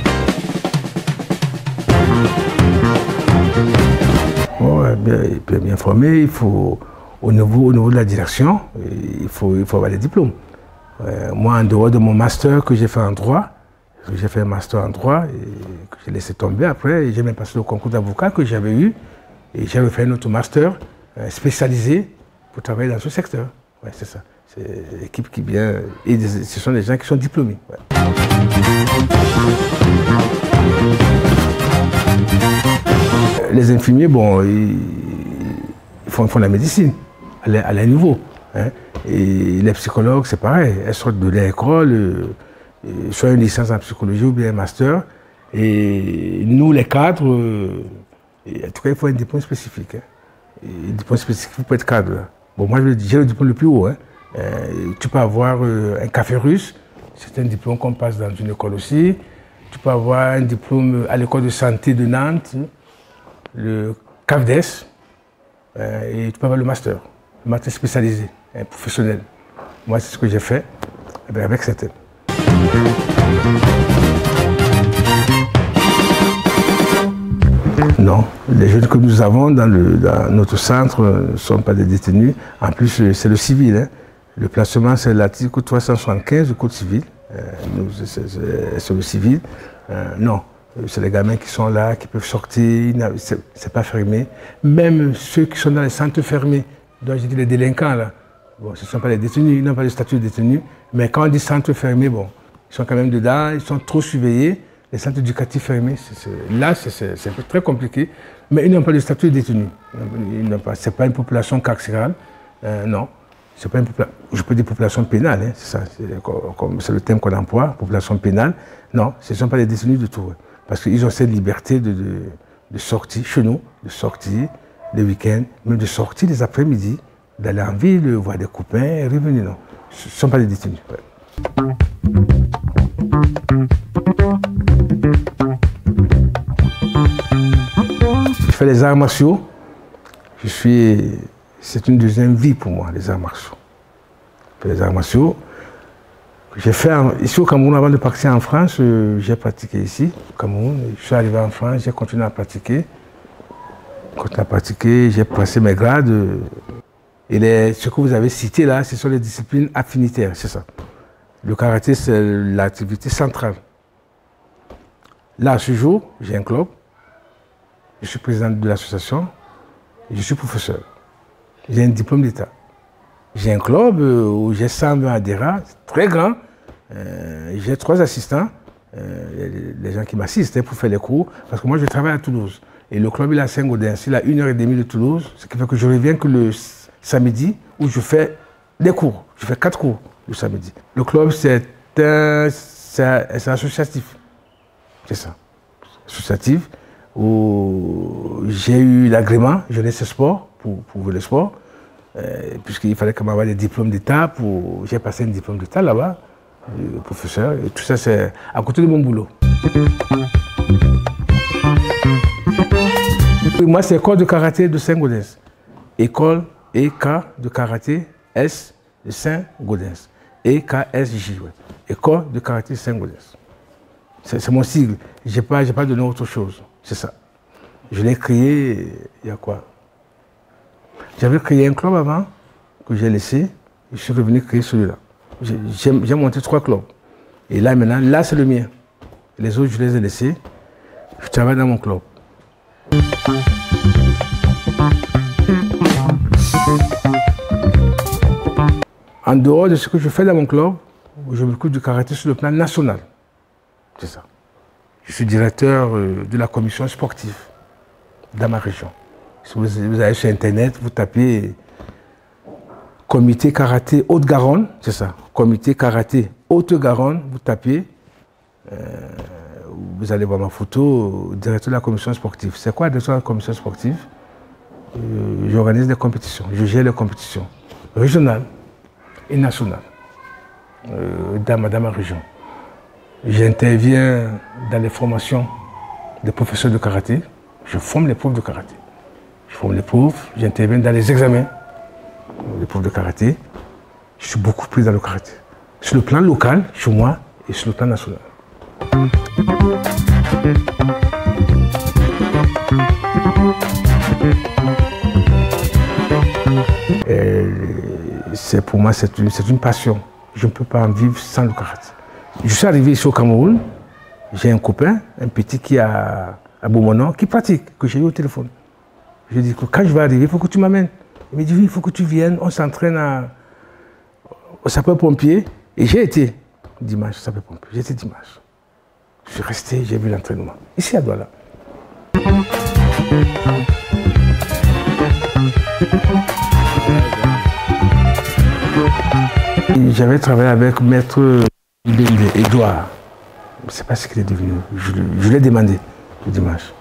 Ouais, bien formé, il faut, au niveau de la direction, il faut avoir des diplômes. Moi, en dehors de mon master que j'ai fait en droit, j'ai fait un master en droit et que j'ai laissé tomber après, j'ai même passé le concours d'avocat que j'avais eu et j'ai refait un autre master spécialisé pour travailler dans ce secteur. Ouais, c'est ça. C'est l'équipe qui vient et ce sont des gens qui sont diplômés. Ouais. Les infirmiers, bon, ils font la médecine à leur niveau. Hein. Et les psychologues, c'est pareil. Elles sortent de l'école, soit une licence en psychologie ou bien un master. Et nous, les cadres, en tout cas, il faut un diplôme spécifique. Hein. Un diplôme spécifique pour être cadre. Là. Bon, moi, j'ai le diplôme le plus haut. Hein. Tu peux avoir un café russe, c'est un diplôme qu'on passe dans une école aussi. Tu peux avoir un diplôme à l'école de santé de Nantes, le CAFDES, et tu peux avoir le master spécialisé, professionnel. Moi, c'est ce que j'ai fait avec cette aide. Non, les jeunes que nous avons dans notre centre ne sont pas des détenus. En plus, c'est le civil. Hein. Le placement, c'est l'article 375 du Code civil. C'est le civil. Non, c'est les gamins qui sont là, qui peuvent sortir, c'est pas fermé. Même ceux qui sont dans les centres fermés, dont j'ai dit les délinquants, là, bon, ce ne sont pas les détenus, ils n'ont pas le statut de détenu, mais quand on dit centre fermé, bon, ils sont quand même dedans, ils sont trop surveillés. Les centres éducatifs fermés, là, c'est très compliqué, mais ils n'ont pas le statut de détenu. Ce n'est pas une population carcérale, non. C'est pas une population, je peux dire population pénale, hein, c'est ça, c'est le terme qu'on emploie, population pénale. Non, ce ne sont pas des détenus du tout, parce qu'ils ont cette liberté de sortir chez nous, de sortir les week-ends, même de sortir les après-midi, d'aller en ville, voir des copains et revenir. Non, ce ne sont pas des détenus. Ouais. Je fais les arts martiaux. C'est une deuxième vie pour moi, les arts martiaux. Je fais les arts martiaux. J'ai fait ici au Cameroun, avant de partir en France, j'ai pratiqué ici, au Cameroun. Je suis arrivé en France, j'ai continué à pratiquer. J'ai passé mes grades. Et ce que vous avez cité là, ce sont les disciplines affinitaires, c'est ça. Le karaté, c'est l'activité centrale. Là, à ce jour, j'ai un club. Je suis président de l'association. Je suis professeur. J'ai un diplôme d'État. J'ai un club où j'ai 120 adhérents, très grand. J'ai 3 assistants, les gens qui m'assistent pour faire les cours. Parce que moi, je travaille à Toulouse. Et le club, il est à Saint-Gaudens. Il est à 1h30 de Toulouse. Ce qui fait que je reviens que le samedi où je fais des cours. Je fais 4 cours le samedi. Le club, c'est associatif. C'est ça. Associatif. Où j'ai eu l'agrément Jeunesse et Sport pour le sport, puisqu'il fallait quand même avoir des diplômes d'État. J'ai passé un diplôme d'État là-bas, professeur, et tout ça c'est à côté de mon boulot. Moi c'est l'école de karaté de Saint-Gaudens. École EK de karaté S de Saint-Gaudens. EKSJ, ouais. École de karaté Saint-Gaudens. C'est mon sigle. J'ai pas donné autre chose. C'est ça. Je l'ai créé, il y a quoi? J'avais créé un club avant, que j'ai laissé, et je suis revenu créer celui-là. J'ai monté 3 clubs. Et là, maintenant, là, c'est le mien. Les autres, je les ai laissés. Je travaille dans mon club. En dehors de ce que je fais dans mon club, je m'occupe du karaté sur le plan national. C'est ça. Je suis directeur de la commission sportive dans ma région. Si vous allez sur Internet, vous tapez Comité Karaté Haute-Garonne, c'est ça. Comité Karaté Haute-Garonne, vous tapez, vous allez voir ma photo, directeur de la commission sportive. C'est quoi directeur de la commission sportive? J'organise des compétitions, je gère les compétitions régionales et nationales dans ma région. J'interviens dans les formations des professeurs de karaté. Je forme les profs de karaté. Je forme les profs, j'interviens dans les examens des profs de karaté. Je suis beaucoup pris dans le karaté. Sur le plan local, chez moi, et sur le plan national. Pour moi, c'est une passion. Je ne peux pas en vivre sans le karaté. Je suis arrivé ici au Cameroun, j'ai un copain, un petit qui a à Beaumonon, qui pratique, que j'ai eu au téléphone. Je lui ai dit que quand je vais arriver, il faut que tu m'amènes. Il m'a dit oui, il faut que tu viennes, on s'entraîne au sapeur-pompier. Et j'ai été dimanche au sapeur-pompier, j'ai été dimanche. Je suis resté, j'ai vu l'entraînement, ici à Douala. J'avais travaillé avec Maître Edouard. Je ne sais pas ce qu'il est devenu. Je l'ai demandé le dimanche.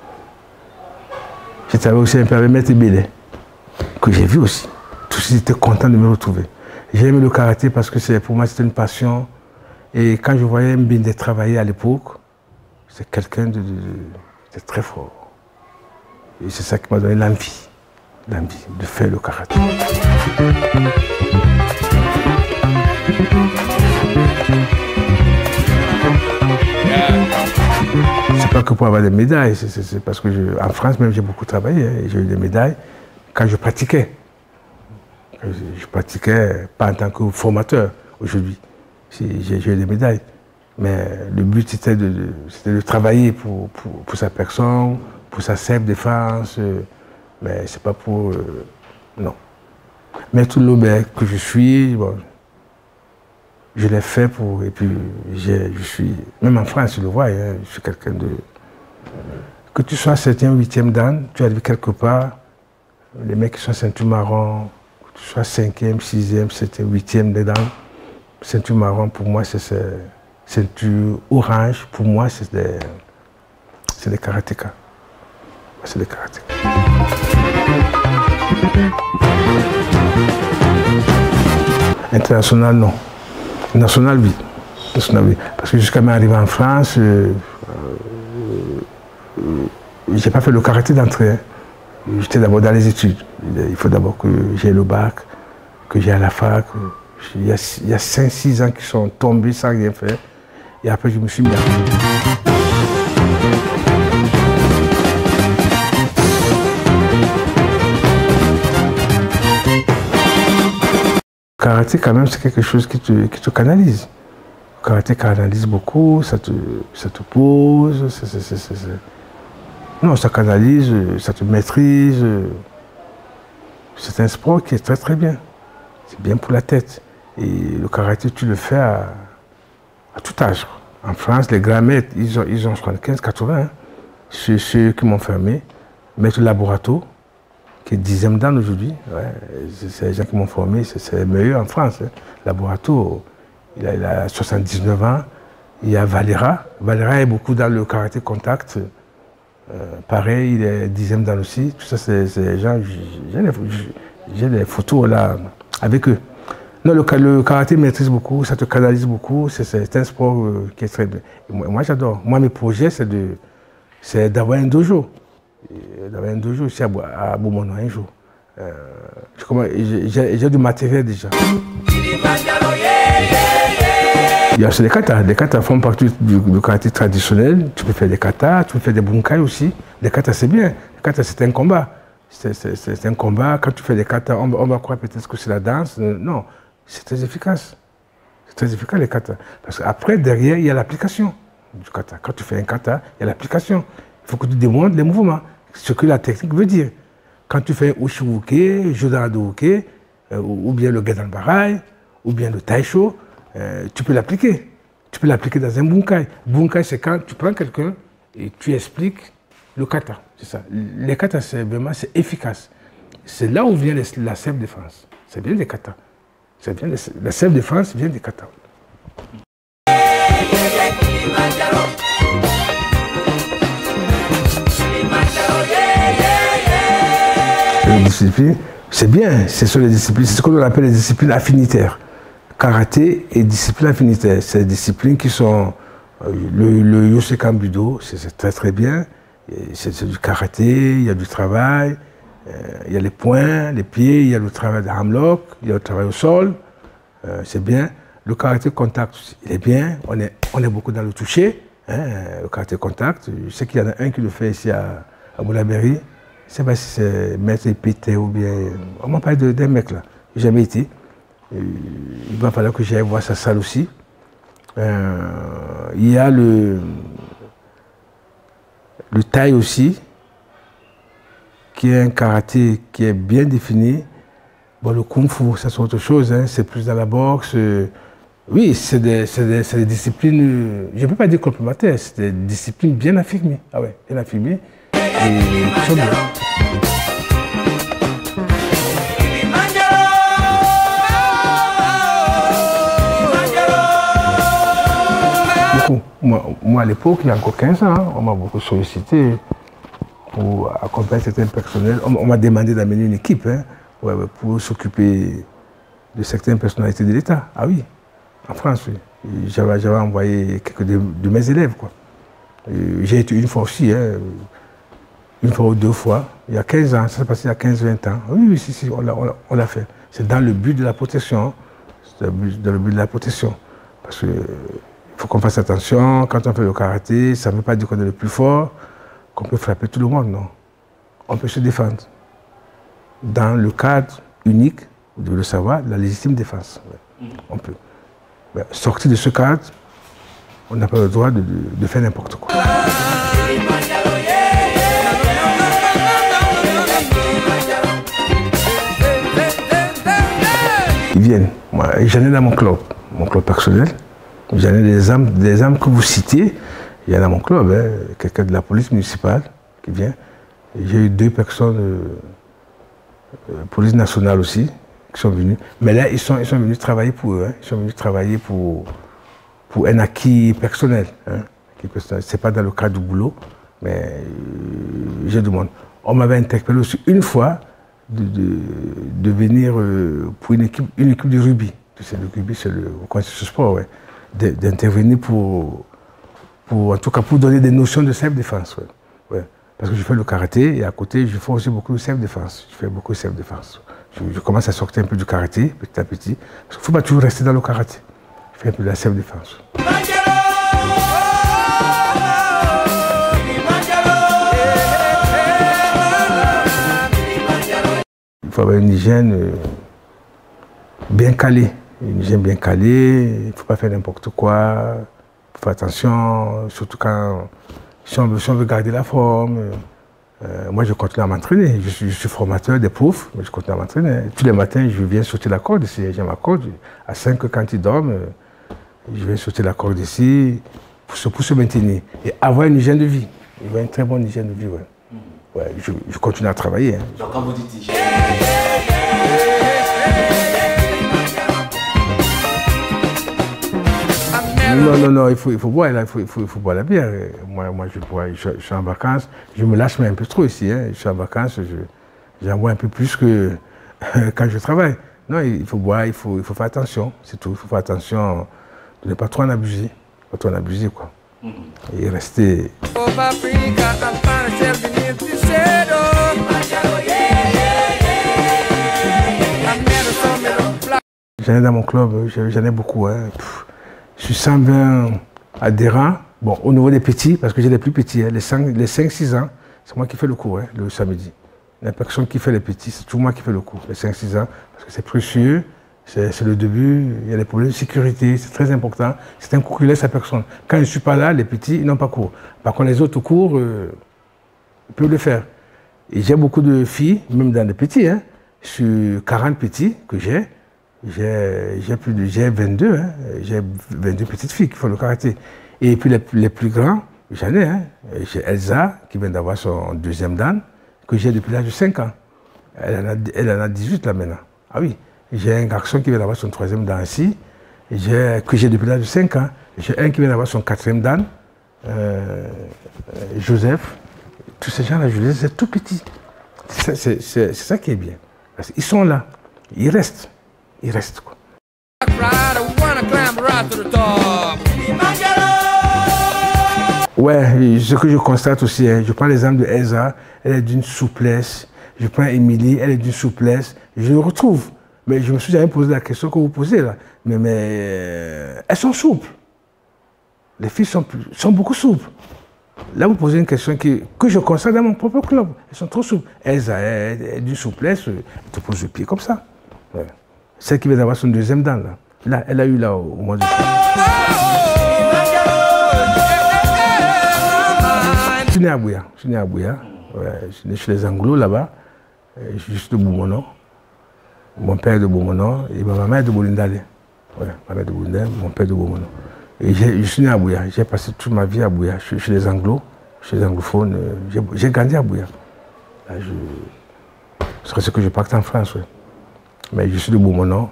J'ai travaillé aussi un peu avec Maître Bélé, que j'ai vu aussi. Tous étaient contents de me retrouver. J'ai aimé le karaté parce que pour moi c'était une passion. Et quand je voyais Mbinde travailler à l'époque, c'est quelqu'un de très fort. Et c'est ça qui m'a donné l'envie de faire le karaté. C'est pas que pour avoir des médailles, c'est parce que en France même j'ai beaucoup travaillé, hein, j'ai eu des médailles quand je pratiquais. Je pratiquais pas en tant que formateur aujourd'hui, j'ai eu des médailles. Mais le but c'était de travailler pour sa personne, pour sa self-défense, mais c'est pas pour... non. Mais tout le que je suis, bon, je l'ai fait pour... Et puis, je suis... Même en France, tu le vois, hein, je suis quelqu'un de... Que tu sois 7e, 8e dan, tu arrives quelque part, les mecs qui sont ceinture marron, que tu sois 5e, 6e, 7e, 8e des dan, ceinture marron, pour moi, c'est ceinture orange, pour moi, c'est des karatékas. C'est des karatékas. International, non. National, oui. National, oui. Parce que jusqu'à m'arriver en France, j'ai pas fait le karaté d'entrée. J'étais d'abord dans les études. Il faut d'abord que j'ai le bac, que j'ai à la fac. Il y a 5-6 ans qui sont tombés sans rien faire. Et après, je me suis mis à... Le karaté, quand même, c'est quelque chose qui te canalise. Le karaté canalise beaucoup, ça te pose, non, ça canalise, ça te maîtrise. C'est un sport qui est très très bien. C'est bien pour la tête. Et le karaté, tu le fais à tout âge. En France, les grands maîtres, ils ont 75, 80. Hein. Ceux qui m'ont formé, Maître Laborato, qui est 10e dan aujourd'hui. Ouais, c'est les gens qui m'ont formé, c'est le meilleur en France. Hein. Laborato, il a 79 ans. Il y a Valera. Valera est beaucoup dans le karaté contact. Pareil, il est 10e dan aussi. Tout ça, c'est les gens. J'ai des photos là avec eux. Non, le karaté maîtrise beaucoup, ça te canalise beaucoup. C'est un sport qui est très bien. Moi, j'adore. Moi, mes projets, c'est d'avoir un dojo. D'avoir un dojo ici à Beaumont un jour. J'ai du matériel déjà. Il y a aussi les katas. Les katas font partie du karaté traditionnel. Tu peux faire des katas, tu peux faire des bunkai aussi. Les katas, c'est bien. Les katas, c'est un combat. C'est un combat. Quand tu fais des katas, on va croire peut-être que c'est la danse. Non, c'est très efficace. C'est très efficace les katas. Parce qu'après, derrière, il y a l'application du kata. Quand tu fais un kata, il y a l'application. Il faut que tu démontres les mouvements, ce que la technique veut dire. Quand tu fais un Ushiwuke, Jodan-Adohuke, ou bien le Gedan Barai, ou bien le Taisho, tu peux l'appliquer. Tu peux l'appliquer dans un bunkai. Bunkai, c'est quand tu prends quelqu'un et tu expliques le kata. C'est ça. Les katas, c'est vraiment efficace. C'est là où vient la self-défense. C'est bien des katas. La self-défense vient des katas. Les disciplines, c'est bien, c'est sur les disciplines, c'est ce qu'on appelle les disciplines affinitaires. Karaté et discipline affinitaire, c'est des disciplines qui sont le Yosekan Budo, c'est très très bien. C'est du karaté, il y a du travail, il y a les poings, les pieds, il y a le travail de hamlock, il y a le travail au sol, c'est bien. Le karaté contact, il est bien, on est beaucoup dans le toucher, hein, le karaté contact. Je sais qu'il y en a un qui le fait ici à Moulabéry. Je ne sais pas si c'est Maître Pété ou bien... On m'a parlé d'un mec là, j'ai jamais été. Il va falloir que j'aille voir sa salle aussi. Il y a le Thaï aussi, qui est un karaté qui est bien défini. Bon, le Kung Fu, ça c'est autre chose, hein, c'est plus dans la boxe. Oui, c'est des disciplines, je ne peux pas dire complémentaires, c'est des disciplines bien affirmées. Ah ouais, bien affirmées. Et qui sont bien. Moi, à l'époque, il y a encore 15 ans, on m'a beaucoup sollicité pour accompagner certains personnels. On m'a demandé d'amener une équipe hein, pour s'occuper de certaines personnalités de l'État. Ah oui, en France, oui. J'avais envoyé quelques de mes élèves. J'ai été une fois aussi, hein, une fois ou deux fois, il y a 15 ans, ça s'est passé il y a 15-20 ans. Oui, si, on l'a fait. C'est dans le but de la protection. C'est dans le but de la protection. Parce que il faut qu'on fasse attention, quand on fait le karaté, ça ne veut pas dire qu'on est le plus fort, qu'on peut frapper tout le monde, non. On peut se défendre. Dans le cadre unique, vous devez le savoir, de la légitime défense. Ouais. On peut. Mais sortir de ce cadre, on n'a pas le droit de faire n'importe quoi. Ils viennent. Moi, j'en ai dans mon club personnel. J'en ai des âmes que vous citez. Il y en a dans mon club, hein, quelqu'un de la police municipale qui vient. J'ai eu 2 personnes, police nationale aussi, qui sont venues. Mais là, ils sont venus travailler pour eux. Hein. Ils sont venus travailler pour un acquis personnel. Hein. Ce n'est pas dans le cadre du boulot, mais j'ai du monde. On m'avait interpellé aussi une fois de venir pour une équipe de rugby. Le rugby, vous connaissez ce sport, ouais. D'intervenir en tout cas pour donner des notions de self-défense. Ouais. Ouais. Parce que je fais le karaté et à côté, je fais aussi beaucoup de self-défense. Je fais beaucoup de self-défense. Je commence à sortir un peu du karaté, petit à petit. Parce qu'il ne faut pas toujours rester dans le karaté. Je fais un peu de la self-défense. Il faut avoir une hygiène bien calée. Une hygiène bien calée, il ne faut pas faire n'importe quoi. Il faut faire attention, surtout quand si on veut garder la forme. Moi, je continue à m'entraîner. Je suis formateur des profs, mais je continue à m'entraîner. Tous les matins, je viens sauter la corde ici. J'ai ma corde. À 5 quand ils dorment, je viens sauter la corde ici pour se maintenir. Et avoir une hygiène de vie. Avoir une très bonne hygiène de vie, ouais. Ouais, je continue à travailler. Hein. Donc, quand vous dites hygiène... Non, il faut boire, là, il faut boire la bière. Moi je bois, je suis en vacances, je me lâche même un peu trop ici. Hein. Je suis en vacances, j'en bois un peu plus que quand je travaille. Non, il faut boire, il faut faire attention, c'est tout. Il faut faire attention de ne pas trop en abuser. Pas trop en abuser, quoi. Et rester... J'en ai dans mon club, j'en ai beaucoup. Hein. Je suis 120 adhérents. Bon, au niveau des petits, parce que j'ai les plus petits, hein, les 5-6 ans, c'est moi qui fais le cours hein, le samedi. Il n'y a personne qui fait les petits, c'est toujours moi qui fais le cours, les 5-6 ans, parce que c'est précieux, c'est le début, il y a des problèmes de sécurité, c'est très important. C'est un cours qui laisse à personne. Quand je ne suis pas là, les petits, ils n'ont pas cours. Par contre, les autres cours, ils peuvent le faire. Et j'ai beaucoup de filles, même dans les petits, hein, sur 40 petits que j'ai 22, hein, j'ai 22 petites filles qui font le karaté. Et puis les plus grands, j'en ai. Hein. J'ai Elsa, qui vient d'avoir son 2e dan, que j'ai depuis l'âge de 5 ans. Elle en a 18 là maintenant. Ah oui. J'ai un garçon qui vient d'avoir son 3e dan ici, que j'ai depuis l'âge de 5 ans. J'ai un qui vient d'avoir son 4e dan, Joseph. Tous ces gens-là, je les ai, c'est tout petit. C'est ça qui est bien. Parce qu'ils sont là, ils restent. Il reste quoi. Ouais, ce que je constate aussi, hein, je prends l'exemple de Elsa, elle est d'une souplesse. Je prends Émilie, elle est d'une souplesse. Je le retrouve. Mais je me suis jamais posé la question que vous posez là. Mais elles sont souples. Les filles sont beaucoup souples. Là, vous posez une question que je constate dans mon propre club. Elles sont trop souples. Elsa, elle est d'une souplesse, elle te pose le pied comme ça. Ouais. Celle qui vient d'avoir son 2e dan, là, elle a eu là au mois de juin. Je suis né à Bouya. Ouais, je suis né chez les Anglo là-bas. Je suis de Boumono. Mon père est de Boumono et ma maman est de Bolindale. Ouais, ma mère est de Bolindale, mon père est de Boumono. Et je suis né à Bouya. J'ai passé toute ma vie à Bouya. Je suis chez les Anglo, chez les anglophones. J'ai grandi à Bouya. Ce serait ce que je parte en France. Ouais. Mais je suis de Boumono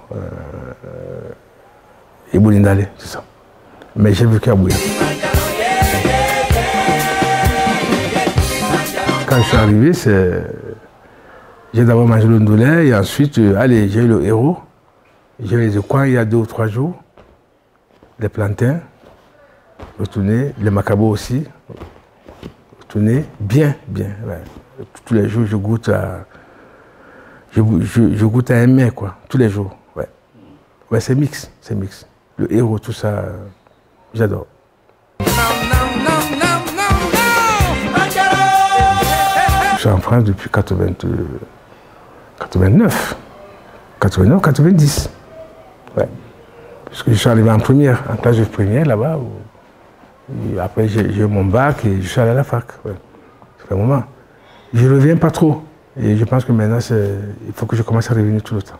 et Bolindale, c'est ça. Mais j'ai vécu à Bouya. Quand je suis arrivé, j'ai d'abord mangé le ndolé et ensuite, j'ai eu le héros. J'ai eu les coins il y a 2 ou 3 jours. Les plantains, retourner, les macabos aussi. Retourner, bien. Ouais. Tous les jours, je goûte à... Je goûte à un mets, quoi, tous les jours. Ouais, c'est mix. Le héros, tout ça, j'adore. Je suis en France depuis 89, 90. Ouais. Parce que je suis arrivé en première, en classe de première là-bas. Après, j'ai eu mon bac et je suis allé à la fac. Ouais. Ça fait un moment. Je ne reviens pas trop. Et je pense que maintenant, il faut que je commence à revenir tout le temps.